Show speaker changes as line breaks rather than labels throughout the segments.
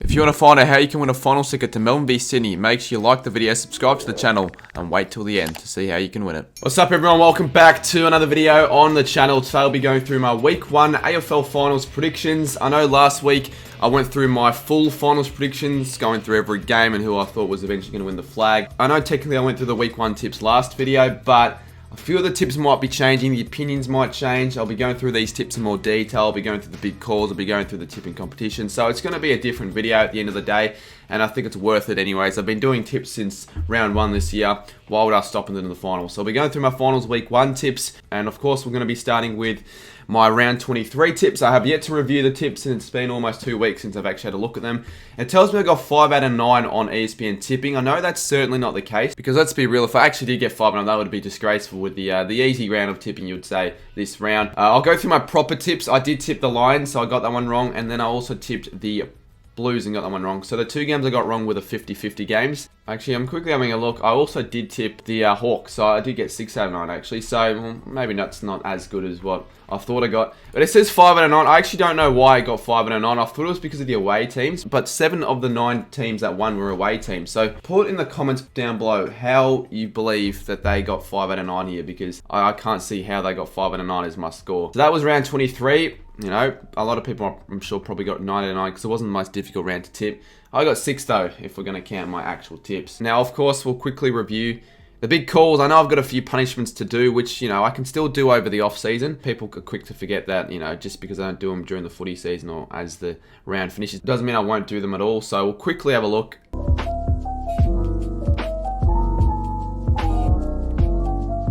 If you want to find out how you can win a finals ticket to Melbourne v Sydney, make sure you like the video, subscribe to the channel, and wait till the end to see how you can win it. What's up everyone, welcome back to another video on the channel. Today I'll be going through my week 1 AFL finals predictions. I know last week I went through my full finals predictions, going through every game and who I thought was eventually going to win the flag. I know technically I went through the week 1 tips last video, but a few of the tips might be changing, the opinions might change. I'll be going through these tips in more detail, I'll be going through the big calls, I'll be going through the tipping competition. So it's going to be a different video at the end of the day, and I think it's worth it anyways. I've been doing tips since round 1 this year. Why would I stop into the finals? So I'll be going through my finals week 1 tips, and of course we're going to be starting with my round 23 tips. I have yet to review the tips, and it's been almost 2 weeks since I've actually had a look at them. It tells me I got 5 out of 9 on ESPN tipping. I know that's certainly not the case, because let's be real, if I actually did get 5 out of 9, that would be disgraceful with the easy round of tipping, you would say, this round. I'll go through my proper tips. I did tip the Lions, so I got that one wrong, and then I also tipped the Blues and got that one wrong. So the 2 games I got wrong were the 50-50 games. Actually, I'm quickly having a look. I also did tip the Hawks, so I did get 6 out of 9 actually. So well, maybe that's not as good as what I thought I got. But it says 5 out of 9. I actually don't know why I got 5 out of 9. I thought it was because of the away teams, but 7 of the 9 teams that won were away teams. So put in the comments down below how you believe that they got 5 out of 9 here, because I can't see how they got 5 out of 9 as my score. So that was round 23. You know, a lot of people, I'm sure, probably got 9 out of 9 because it wasn't the most difficult round to tip. I got 6 though, if we're going to count my actual tips. Now, of course, we'll quickly review the big calls. I know I've got a few punishments to do, which, you know, I can still do over the off season. People are quick to forget that, you know, just because I don't do them during the footy season or as the round finishes, doesn't mean I won't do them at all. So we'll quickly have a look.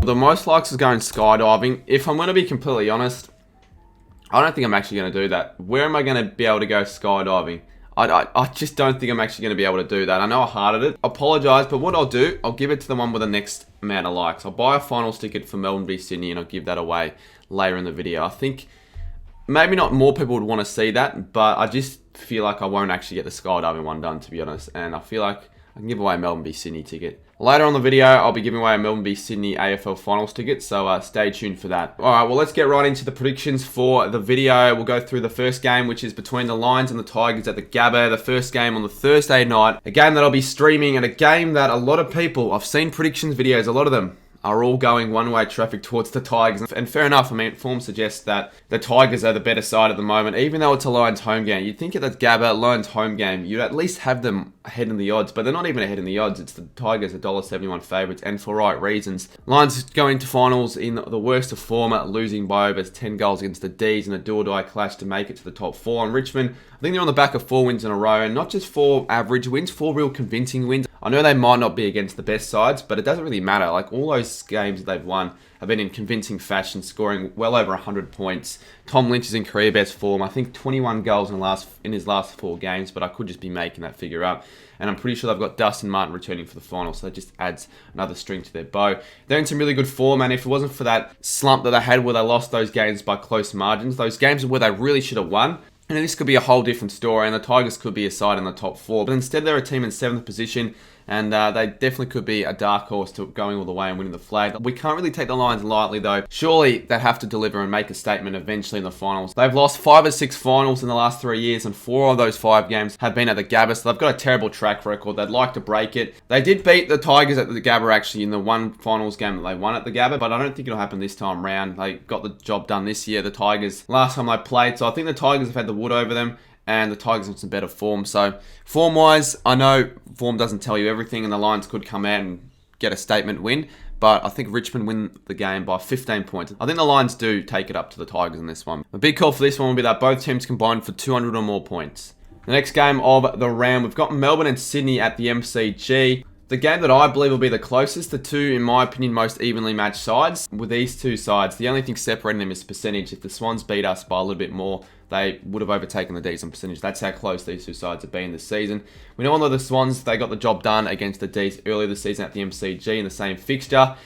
The most likes is going skydiving. If I'm going to be completely honest, I don't think I'm actually going to do that. Where am I going to be able to go skydiving? I just don't think I'm actually going to be able to do that. I know I hearted it. Apologise, but what I'll do, I'll give it to the one with the next amount of likes. I'll buy a finals ticket for Melbourne v Sydney and I'll give that away later in the video. I think maybe not more people would want to see that, but I just feel like I won't actually get the skydiving one done, to be honest. And I feel like I can give away a Melbourne v Sydney ticket. Later on the video, I'll be giving away a Melbourne v Sydney AFL finals ticket, so stay tuned for that. Alright, well, let's get right into the predictions for the video. We'll go through the first game, which is between the Lions and the Tigers at the Gabba. The first game on the Thursday night. A game that I'll be streaming, and a game that a lot of people, I've seen predictions videos, a lot of them are all going one-way traffic towards the Tigers. And fair enough, I mean, form suggests that the Tigers are the better side at the moment, even though it's a Lions home game. You'd think at the Gabba, Lions home game, you'd at least have them ahead in the odds, but they're not even ahead in the odds. It's the Tigers, $1.71 favourites, and for right reasons. Lions going to finals in the worst of form, losing by over 10 goals against the D's in a do-or-die clash to make it to the top 4. And Richmond, I think they're on the back of 4 wins in a row, and not just 4 average wins, 4 real convincing wins. I know they might not be against the best sides, but it doesn't really matter. Like, all those games that they've won have been in convincing fashion, scoring well over 100 points. Tom Lynch is in career best form. I think 21 goals in his last 4 games, but I could just be making that figure up. And I'm pretty sure they've got Dustin Martin returning for the final, so that just adds another string to their bow. They're in some really good form, and if it wasn't for that slump that they had where they lost those games by close margins, those games where they really should have won, and this could be a whole different story, and the Tigers could be a side in the top 4. But instead, they're a team in 7th position, and they definitely could be a dark horse to going all the way and winning the flag. We can't really take the Lions lightly, though. Surely, they have to deliver and make a statement eventually in the finals. They've lost 5 or 6 finals in the last 3 years, and 4 of those 5 games have been at the Gabba, so they've got a terrible track record. They'd like to break it. They did beat the Tigers at the Gabba, actually, in the one finals game that they won at the Gabba, but I don't think it'll happen this time round. They got the job done this year, the Tigers, last time they played, so I think the Tigers have had the wood over them, and the Tigers in some better form. So, form-wise, I know form doesn't tell you everything, and the Lions could come out and get a statement win, but I think Richmond win the game by 15 points. I think the Lions do take it up to the Tigers in this one. The big call for this one will be that both teams combined for 200 or more points. The next game of the round, we've got Melbourne and Sydney at the MCG. The game that I believe will be the closest, the 2, in my opinion, most evenly matched sides. With these 2 sides, the only thing separating them is percentage. If the Swans beat us by a little bit more, they would have overtaken the D's on percentage. That's how close these 2 sides have been this season. We know the Swans, they got the job done against the D's earlier this season at the MCG in the same fixture.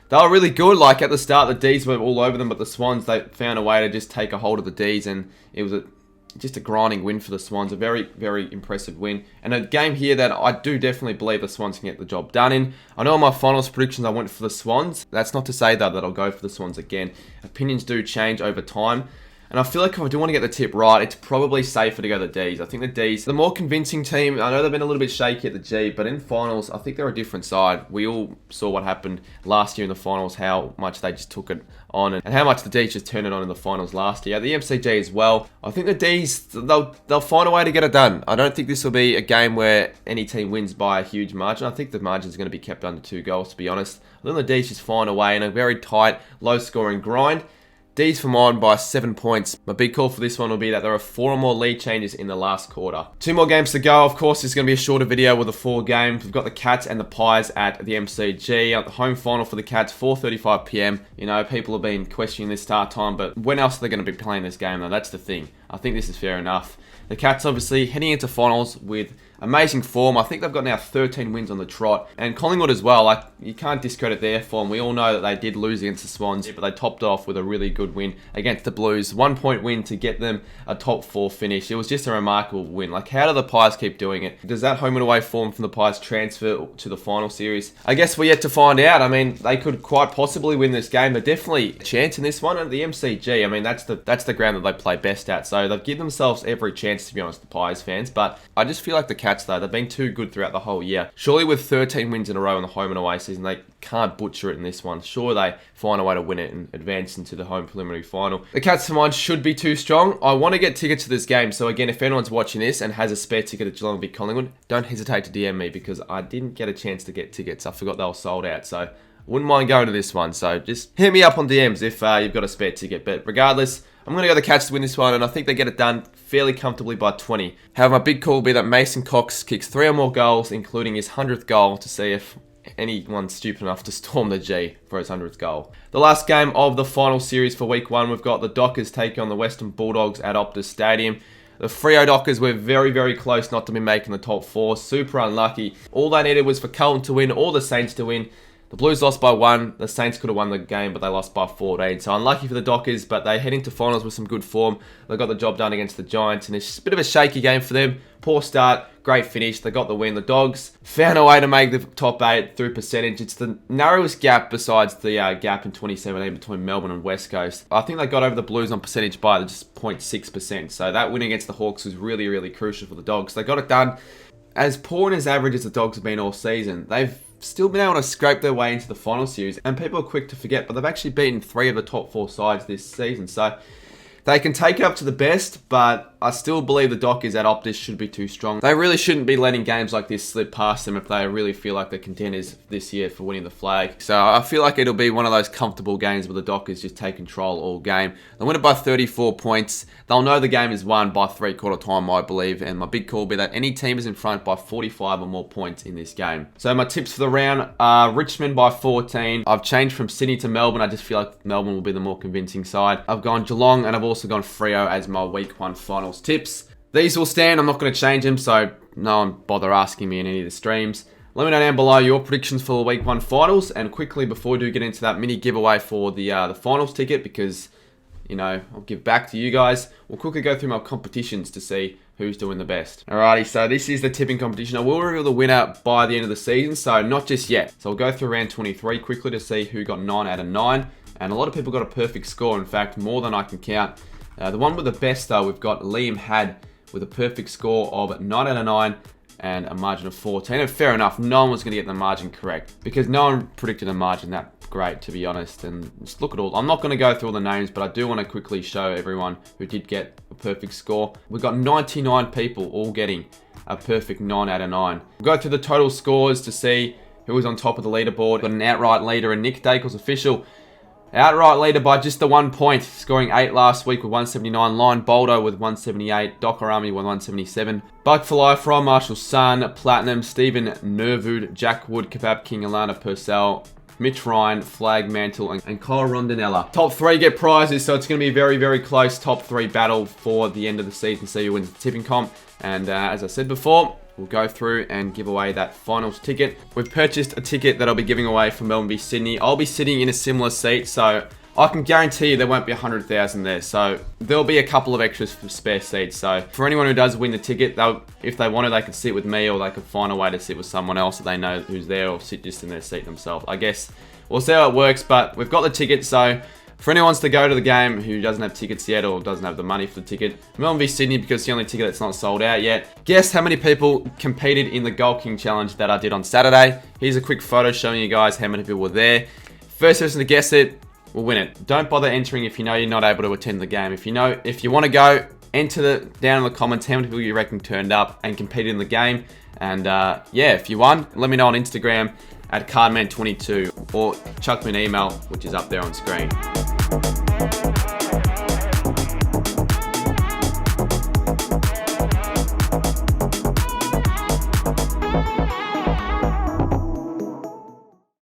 They were really good. Like, at the start, the D's were all over them, but the Swans, they found a way to just take a hold of the D's, and it was just a grinding win for the Swans. A very, very impressive win. And a game here that I do definitely believe the Swans can get the job done in. I know in my finals predictions I went for the Swans. That's not to say, though, that I'll go for the Swans again. Opinions do change over time. And I feel like if I do want to get the tip right, it's probably safer to go the Ds. I think the Ds, the more convincing team. I know they've been a little bit shaky at the G, but in finals, I think they're a different side. We all saw what happened last year in the finals, how much they just took it on, and how much the Ds just turned it on in the finals last year. The MCG as well. I think the Ds, they'll find a way to get it done. I don't think this will be a game where any team wins by a huge margin. I think the margin is going to be kept under 2 goals, to be honest. I think the Ds just find a way in a very tight, low-scoring grind. D's for mine by 7 points. My big call for this one will be that there are 4 or more lead changes in the last quarter. 2 more games to go. Of course, it's going to be a shorter video with the 4 games. We've got the Cats and the Pies at the MCG. At the home final for the Cats, 4:35 PM. You know, people have been questioning this start time, but when else are they going to be playing this game, though? That's the thing. I think this is fair enough. The Cats obviously heading into finals with amazing form. I think they've got now 13 wins on the trot. And Collingwood as well, like, you can't discredit their form. We all know that they did lose against the Swans, but they topped off with a really good win against the Blues. 1 point win to get them a top 4 finish. It was just a remarkable win. Like, how do the Pies keep doing it? Does that home and away form from the Pies transfer to the final series? I guess we're yet to find out. I mean, they could quite possibly win this game. They're definitely a chance in this one. And the MCG, I mean, that's the ground that they play best at. So they've given themselves every chance, to be honest, the Pies fans. But I just feel like the Cats, though, they've been too good throughout the whole year. Surely with 13 wins in a row in the home and away season, they can't butcher it in this one. Sure, they find a way to win it and advance into the home preliminary final. The Cats for mine should be too strong. I want to get tickets to this game. So again, if anyone's watching this and has a spare ticket at Geelong v Collingwood, don't hesitate to DM me because I didn't get a chance to get tickets. I forgot they were sold out. So wouldn't mind going to this one. So just hit me up on DMs if you've got a spare ticket. But regardless, I'm going to go the Cats to win this one, and I think they get it done fairly comfortably by 20. However, my big call will be that Mason Cox kicks 3 or more goals, including his 100th goal, to see if anyone's stupid enough to storm the G for his 100th goal. The last game of the final series for week 1, we've got the Dockers taking on the Western Bulldogs at Optus Stadium. The Freo Dockers were very, very close not to be making the top 4. Super unlucky. All they needed was for Carlton to win or the Saints to win. The Blues lost by 1. The Saints could have won the game, but they lost by 14. So unlucky for the Dockers, but they head into finals with some good form. They got the job done against the Giants, and it's just a bit of a shaky game for them. Poor start, great finish. They got the win. The Dogs found a way to make the top 8 through percentage. It's the narrowest gap besides the gap in 2017 between Melbourne and West Coast. I think they got over the Blues on percentage by just 0.6%. So that win against the Hawks was really, really crucial for the Dogs. They got it done. As poor and as average as the Dogs have been all season, they've still been able to scrape their way into the final series, and people are quick to forget, but they've actually beaten 3 of the top 4 sides this season, so they can take it up to the best, but I still believe the Dockers at Optus should be too strong. They really shouldn't be letting games like this slip past them if they really feel like they're contenders this year for winning the flag. So I feel like it'll be one of those comfortable games where the Dockers just take control all game. They win it by 34 points. They'll know the game is won by 3/4 time, I believe, and my big call will be that any team is in front by 45 or more points in this game. So my tips for the round are Richmond by 14. I've changed from Sydney to Melbourne. I just feel like Melbourne will be the more convincing side. I've gone Geelong, and I've also gone Freo as my week 1 finals tips. These will stand. I'm not going to change them, so no one bother asking me in any of the streams. Let me know down below your predictions for the week 1 finals, and quickly before we do get into that mini giveaway for the finals ticket, because you know I'll give back to you guys. We'll quickly go through my competitions to see who's doing the best. Alrighty, so this is the tipping competition. I will reveal the winner by the end of the season, so not just yet. So I'll go through round 23 quickly to see who got 9 out of 9, and a lot of people got a perfect score. In fact, more than I can count. The one with the best though, we've got Liam had with a perfect score of 9 out of 9 and a margin of 14. And fair enough, no one was going to get the margin correct because no one predicted a margin that great, to be honest. And just look at all. I'm not going to go through all the names, but I do want to quickly show everyone who did get a perfect score. We've got 99 people all getting a perfect 9 out of 9. We'll go through the total scores to see who was on top of the leaderboard. Got an outright leader, and Nick Dakel's official. Outright leader by just the 1 point, scoring 8 last week with 179. Lion Boldo with 178. Docker Army with 177. Bug for Life from Marshall Sun, Platinum, Stephen Nervood, Jack Wood, Kebab King, Alana Purcell, Mitch Ryan, Flag Mantle, and Kyle Rondinella. Top 3 get prizes, so it's going to be a very, very close top 3 battle for the end of the season. See who wins the tipping comp. And as I said before, we'll go through and give away that finals ticket. We've purchased a ticket that I'll be giving away for Melbourne v Sydney. I'll be sitting in a similar seat, so I can guarantee you there won't be 100,000 there. So there'll be a couple of extras for spare seats. So for anyone who does win the ticket, if they wanted, they could sit with me, or they could find a way to sit with someone else that they know who's there, or sit just in their seat themselves. I guess we'll see how it works, but we've got the ticket, so For anyone wants to go to the game who doesn't have tickets yet or doesn't have the money for the ticket, Melbourne v Sydney, because it's the only ticket that's not sold out yet. Guess how many people competed in the Goal King Challenge that I did on Saturday. Here's a quick photo showing you guys how many people were there. First person to guess it will win it. Don't bother entering if you know you're not able to attend the game. If you want to go, enter down in the comments how many people you reckon turned up and competed in the game. And yeah, if you won, let me know on Instagram at cardman22 or chuck me an email, which is up there on screen.